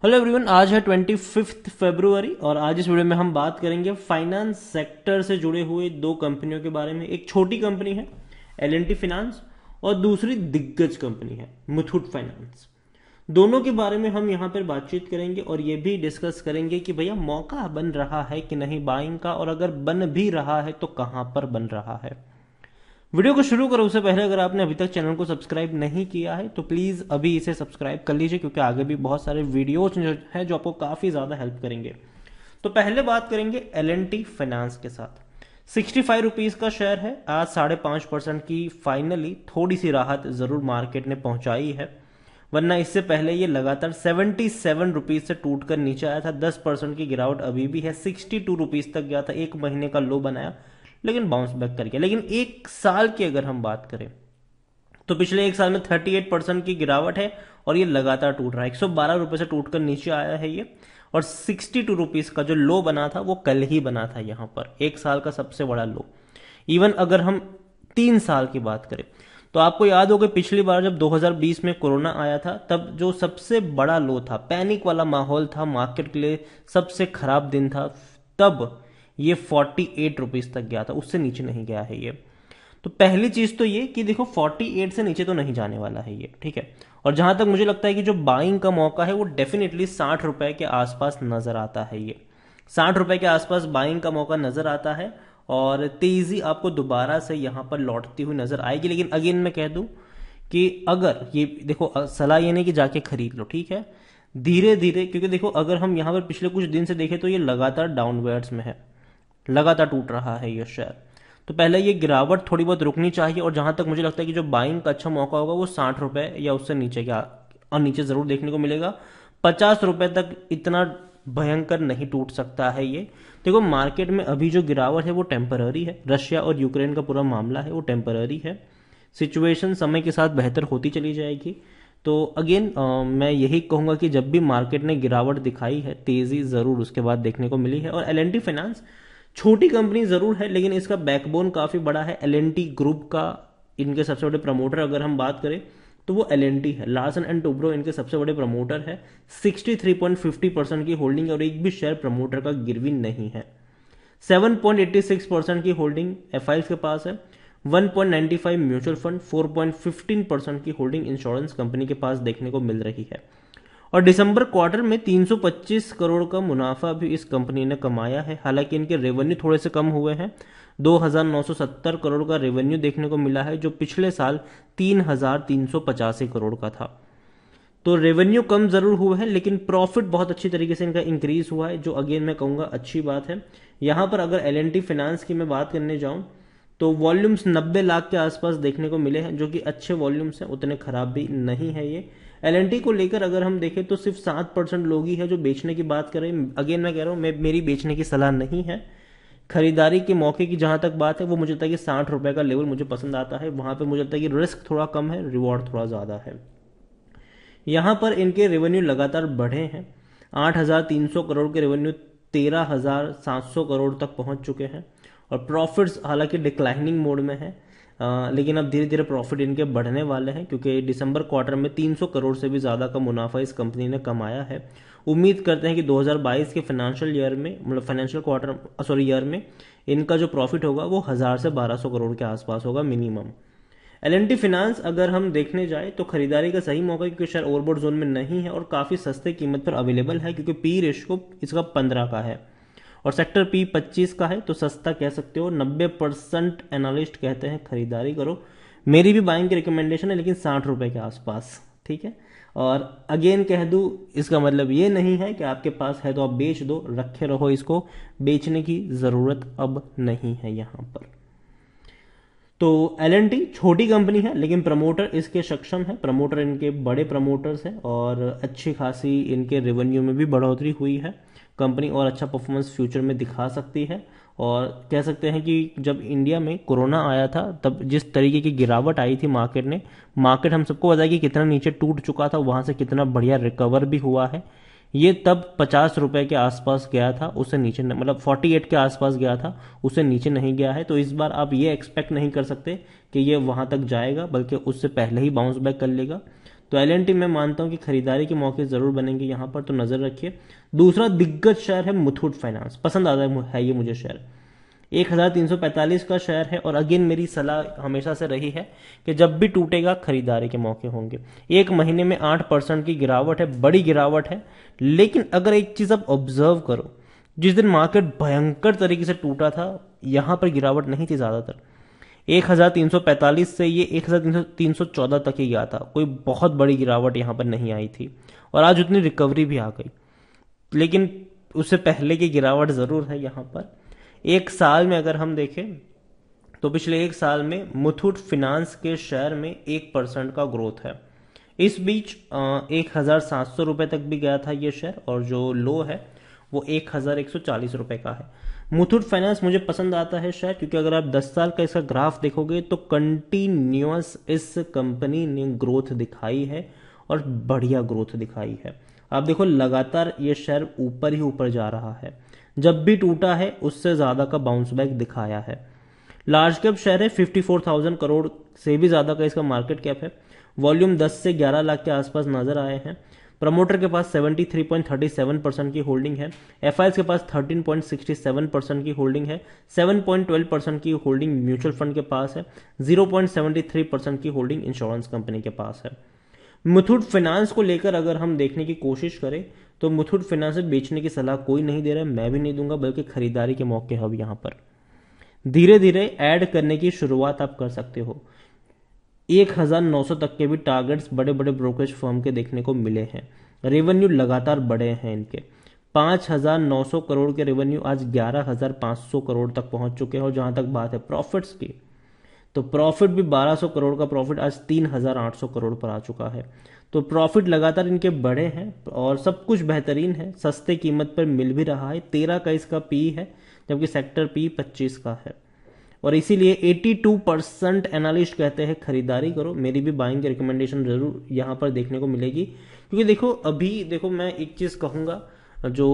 Hello everyone, आज है 25 फरवरी और आज इस वीडियो में हम बात करेंगे फाइनेंस सेक्टर से जुड़े हुए दो कंपनियों के बारे में। एक छोटी कंपनी है L&T फाइनेंस और दूसरी दिग्गज कंपनी है मुथूट फाइनेंस। दोनों के बारे में हम यहाँ पर बातचीत करेंगे और ये भी डिस्कस करेंगे कि भैया मौका बन रहा है कि नहीं बाइंग का, और अगर बन भी रहा है तो कहाँ पर बन रहा है। वीडियो को शुरू करो उससे पहले अगर आपने अभी तक चैनल को सब्सक्राइब नहीं किया है तो प्लीज अभी इसे सब्सक्राइब कर लीजिए, क्योंकि आगे भी बहुत सारे वीडियोस जो है जो आपको काफी ज्यादा हेल्प करेंगे। तो पहले बात करेंगे L&T फाइनेंस के साथ। 65 रुपीज का शेयर है। आज 5.5% की फाइनली थोड़ी सी राहत जरूर मार्केट ने पहुंचाई है, वरना इससे पहले ये लगातार 77 रुपीज से टूटकर नीचे आया था। 10% की गिरावट अभी भी है। 62 रुपीज तक गया था, एक महीने का लो बनाया लेकिन बाउंस बैक कर गया। लेकिन एक साल की अगर हम बात करें तो पिछले एक साल में 38% की गिरावट है और ये लगातार टूट रहा है। 112 रुपए से टूटकर नीचे आया है ये, और 62 रुपीज का जो लो बना था वो कल ही बना था यहां पर, एक साल का सबसे बड़ा लो। इवन अगर हम 3 साल की बात करें तो आपको याद होगा पिछली बार जब 2020 में कोरोना आया था तब जो सबसे बड़ा लो था, पैनिक वाला माहौल था मार्केट के लिए, सबसे खराब दिन था, तब ये 48 रुपीज तक गया था, उससे नीचे नहीं गया है ये। तो पहली चीज तो ये कि देखो 48 से नीचे तो नहीं जाने वाला है ये, ठीक है। और जहां तक मुझे लगता है कि जो बाइंग का मौका है वो डेफिनेटली 60 रुपए के आसपास नजर आता है ये। 60 रुपए के आसपास बाइंग का मौका नजर आता है और तेजी आपको दोबारा से यहां पर लौटती हुई नजर आएगी। लेकिन अगेन मैं कह दूं कि अगर ये देखो, सलाह ये नहीं कि जाके खरीद लो, ठीक है, धीरे धीरे, क्योंकि देखो अगर हम यहां पर पिछले कुछ दिन से देखें तो ये लगातार डाउनवर्ड्स में है, लगातार टूट रहा है ये शेयर। तो पहले ये गिरावट थोड़ी बहुत रुकनी चाहिए और जहां तक मुझे लगता है कि जो बाइंग का अच्छा मौका होगा वो 60 रुपए या उससे नीचे का, और नीचे जरूर देखने को मिलेगा। 50 रुपए तक इतना भयंकर नहीं टूट सकता है ये। देखो मार्केट में अभी जो गिरावट है वो टेम्पररी है, रशिया और यूक्रेन का पूरा मामला है वो टेम्पररी है। सिचुएशन समय के साथ बेहतर होती चली जाएगी। तो अगेन मैं यही कहूंगा कि जब भी मार्केट ने गिरावट दिखाई है तेजी जरूर उसके बाद देखने को मिली है। और L&T फाइनेंस छोटी कंपनी जरूर है लेकिन इसका बैकबोन काफी बड़ा है। L&T ग्रुप का इनके सबसे बड़े प्रमोटर अगर हम बात करें तो वो L&T है। लार्सन एंड टुब्रो इनके सबसे बड़े प्रमोटर है। 63.50% की होल्डिंग और एक भी शेयर प्रमोटर का गिरवी नहीं है। 7.86% की होल्डिंग FIs के पास है। 1.95 म्यूचुअल फंड, 4.15% की होल्डिंग इंश्योरेंस कंपनी के पास देखने को मिल रही है। और दिसंबर क्वार्टर में 325 करोड़ का मुनाफा भी इस कंपनी ने कमाया है। हालांकि इनके रेवेन्यू थोड़े से कम हुए हैं, 2,970 करोड़ का रेवेन्यू देखने को मिला है जो पिछले साल 3,385 करोड़ का था। तो रेवेन्यू कम जरूर हुआ है लेकिन प्रॉफिट बहुत अच्छी तरीके से इनका इंक्रीज हुआ है, जो अगेन मैं कहूंगा अच्छी बात है। यहां पर अगर L&T फाइनेंस की मैं बात करने जाऊं तो वॉल्यूम्स 90 लाख के आसपास देखने को मिले हैं, जो कि अच्छे वॉल्यूम्स हैं, उतने खराब भी नहीं है ये। L&T को लेकर अगर हम देखें तो सिर्फ 7% लोग ही है जो बेचने की बात करें। अगेन मैं कह रहा हूं मेरी बेचने की सलाह नहीं है। खरीदारी के मौके की जहां तक बात है वो मुझे लगता है कि 60 रुपए का लेवल मुझे पसंद आता है। वहां पर मुझे लगता है कि रिस्क थोड़ा कम है, रिवॉर्ड थोड़ा ज्यादा है। यहां पर इनके रेवेन्यू लगातार बढ़े हैं। 8,300 करोड़ के रेवेन्यू 13,700 करोड़ तक पहुंच चुके हैं। और प्रॉफिट्स हालांकि डिक्लाइनिंग मोड में है, लेकिन अब धीरे धीरे प्रॉफिट इनके बढ़ने वाले हैं, क्योंकि दिसंबर क्वार्टर में 300 करोड़ से भी ज्यादा का मुनाफा इस कंपनी ने कमाया है। उम्मीद करते हैं कि 2022 के फाइनेंशियल ईयर में, मतलब फाइनेंशियल ईयर में इनका जो प्रॉफिट होगा वो 1000 से 1200 करोड़ के आसपास होगा मिनिमम। L&T फाइनेंस अगर हम देखने जाए तो खरीदारी का सही मौका है, क्योंकि शेयर ओवरबॉट जोन में नहीं है और काफी सस्ते कीमत पर अवेलेबल है, क्योंकि पी रेशियो इसका 15 का है और सेक्टर P 25 का है, तो सस्ता कह सकते हो। 90% एनालिस्ट कहते हैं खरीदारी करो। मेरी भी बाइंग की रिकमेंडेशन है लेकिन 60 रुपए के आसपास, ठीक है। और अगेन कह दूं इसका मतलब ये नहीं है कि आपके पास है तो आप बेच दो, रखे रहो इसको, बेचने की जरूरत अब नहीं है यहां पर। तो L&T छोटी कंपनी है लेकिन प्रमोटर इसके सक्षम है, प्रमोटर इनके बड़े प्रमोटर्स हैं और अच्छी खासी इनके रेवेन्यू में भी बढ़ोतरी हुई है। कंपनी और अच्छा परफॉर्मेंस फ्यूचर में दिखा सकती है। और कह सकते हैं कि जब इंडिया में कोरोना आया था तब जिस तरीके की गिरावट आई थी मार्केट हम सबको पता है कि कितना नीचे टूट चुका था, वहां से कितना बढ़िया रिकवर भी हुआ है। ये तब 50 रुपए के आसपास गया था, उससे नीचे मतलब 48 के आसपास गया था, उससे नीचे नहीं गया है। तो इस बार आप ये एक्सपेक्ट नहीं कर सकते कि ये वहां तक जाएगा, बल्कि उससे पहले ही बाउंस बैक कर लेगा। तो L&T मैं मानता हूं कि खरीदारी के मौके जरूर बनेंगे यहां पर, तो नजर रखिए। दूसरा दिग्गज शेयर है मुथूट फाइनेंस, पसंद आता है ये मुझे शेयर, 1345 का शेयर है। और अगेन मेरी सलाह हमेशा से रही है कि जब भी टूटेगा खरीदारी के मौके होंगे। एक महीने में 8% की गिरावट है, बड़ी गिरावट है, लेकिन अगर एक चीज आप ऑब्जर्व करो, जिस दिन मार्केट भयंकर तरीके से टूटा था यहां पर गिरावट नहीं थी ज्यादातर, 1345 से ये 1314 तक ही गया था, कोई बहुत बड़ी गिरावट यहां पर नहीं आई थी। और आज उतनी रिकवरी भी आ गई, लेकिन उससे पहले की गिरावट जरूर है यहां पर। एक साल में अगर हम देखें तो पिछले एक साल में मुथूट फिनांस के शेयर में 1% का ग्रोथ है। इस बीच 1700 रुपए तक भी गया था ये शेयर, और जो लो है वो 1140 रुपए का है। मुथूट फाइनेंस मुझे पसंद आता है शेयर, क्योंकि अगर आप 10 साल का इसका ग्राफ देखोगे तो कंटिन्यूअस इस कंपनी ने ग्रोथ दिखाई है, और बढ़िया ग्रोथ दिखाई है। आप देखो लगातार ये शेयर ऊपर ही ऊपर जा रहा है, जब भी टूटा है उससे ज्यादा का बाउंस बैक दिखाया है। लार्ज कैप शेयर है, 54,000 करोड़ से भी ज्यादा का इसका मार्केट कैप है। वॉल्यूम 10 से 11 लाख के आसपास नजर आए हैं। प्रमोटर के पास 73.37% की होल्डिंग है। एफआईएस के पास 13.67% की होल्डिंग है। 7.12% की होल्डिंग म्यूचुअल फंड के पास है। 0.73% की होल्डिंग इंश्योरेंस कंपनी के पास है। मुथूट फाइनेंस को लेकर अगर हम देखने की कोशिश करें तो मुथूट फाइनेंस बेचने की सलाह कोई नहीं दे रहा है, मैं भी नहीं दूंगा, बल्कि खरीदारी के मौके हैं अब यहां पर। धीरे धीरे ऐड करने की शुरुआत आप कर सकते हो। 1900 तक के भी टारगेट्स बड़े बड़े ब्रोकरेज फर्म के देखने को मिले हैं। रेवेन्यू लगातार बढ़े हैं इनके, 5,900 करोड़ के रेवेन्यू आज 11,500 करोड़ तक पहुंच चुके हैं। और जहां तक बात है प्रॉफिट्स की, तो प्रॉफिट भी 1200 करोड़ का प्रॉफिट आज 3,800 करोड़ पर आ चुका है। तो प्रॉफिट लगातार इनके बढ़े हैं और सब कुछ बेहतरीन है, सस्ते कीमत पर मिल भी रहा है। 13 का इसका पी है, जबकि सेक्टर पी 25 का है। और इसीलिए 82% एनालिस्ट कहते हैं खरीदारी करो। मेरी भी बाइंग की रिकमेंडेशन जरूर यहां पर देखने को मिलेगी, क्योंकि देखो अभी देखो मैं एक चीज कहूंगा जो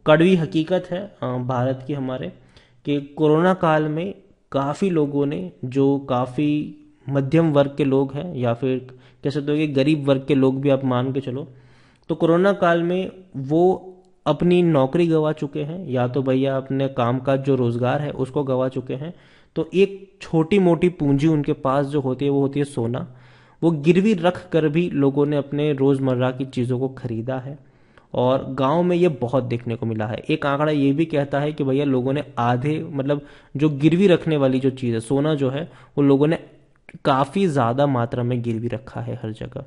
कड़वी हकीकत है भारत की हमारे, कि कोरोना काल में काफी लोगों ने, जो काफी मध्यम वर्ग के लोग हैं या फिर कह सकते हो कि गरीब वर्ग के लोग भी आप मान के चलो, तो कोरोना काल में वो अपनी नौकरी गंवा चुके हैं, या तो भैया अपने कामकाज जो रोजगार है उसको गंवा चुके हैं। तो एक छोटी मोटी पूंजी उनके पास जो होती है वो होती है सोना। वो गिरवी रख कर भी लोगों ने अपने रोजमर्रा की चीजों को खरीदा है, और गांव में ये बहुत देखने को मिला है। एक आंकड़ा ये भी कहता है कि भैया लोगों ने आधे, मतलब जो गिरवी रखने वाली जो चीज है सोना जो है, वो लोगों ने काफी ज्यादा मात्रा में गिरवी रखा है हर जगह।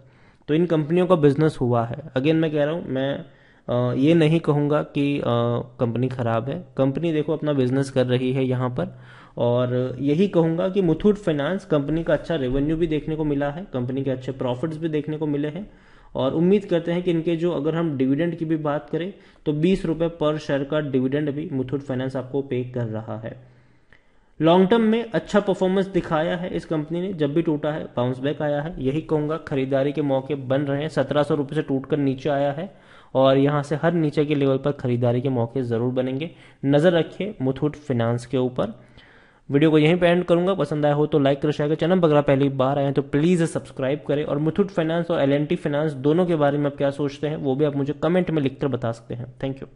तो इन कंपनियों का बिजनेस हुआ है। अगेन मैं कह रहा हूं, मैं ये नहीं कहूंगा कि कंपनी खराब है। कंपनी देखो अपना बिजनेस कर रही है यहाँ पर, और यही कहूंगा कि मुथूट फाइनेंस कंपनी का अच्छा रेवेन्यू भी देखने को मिला है, कंपनी के अच्छे प्रॉफिट्स भी देखने को मिले हैं। और उम्मीद करते हैं कि इनके जो, अगर हम डिविडेंड की भी बात करें तो 20 रुपए पर शेयर का डिविडेंड भी मुथूट फाइनेंस आपको पे कर रहा है। लॉन्ग टर्म में अच्छा परफॉर्मेंस दिखाया है इस कंपनी ने, जब भी टूटा है बाउंस बैक आया है। यही कहूंगा खरीदारी के मौके बन रहे हैं। 1700 रुपए से टूटकर नीचे आया है, और यहां से हर नीचे के लेवल पर खरीदारी के मौके जरूर बनेंगे। नजर रखिए मुथूट फाइनेंस के ऊपर। वीडियो को यहीं पे एंड करूंगा। पसंद आया हो तो लाइक कर, शेयर कर। चैनल पर अगर आप पहली बार आए हैं तो प्लीज सब्सक्राइब करें। और मुथूट फाइनेंस और L&T फाइनेंस दोनों के बारे में आप क्या सोचते हैं वो भी आप मुझे कमेंट में लिखकर बता सकते हैं। Thank you.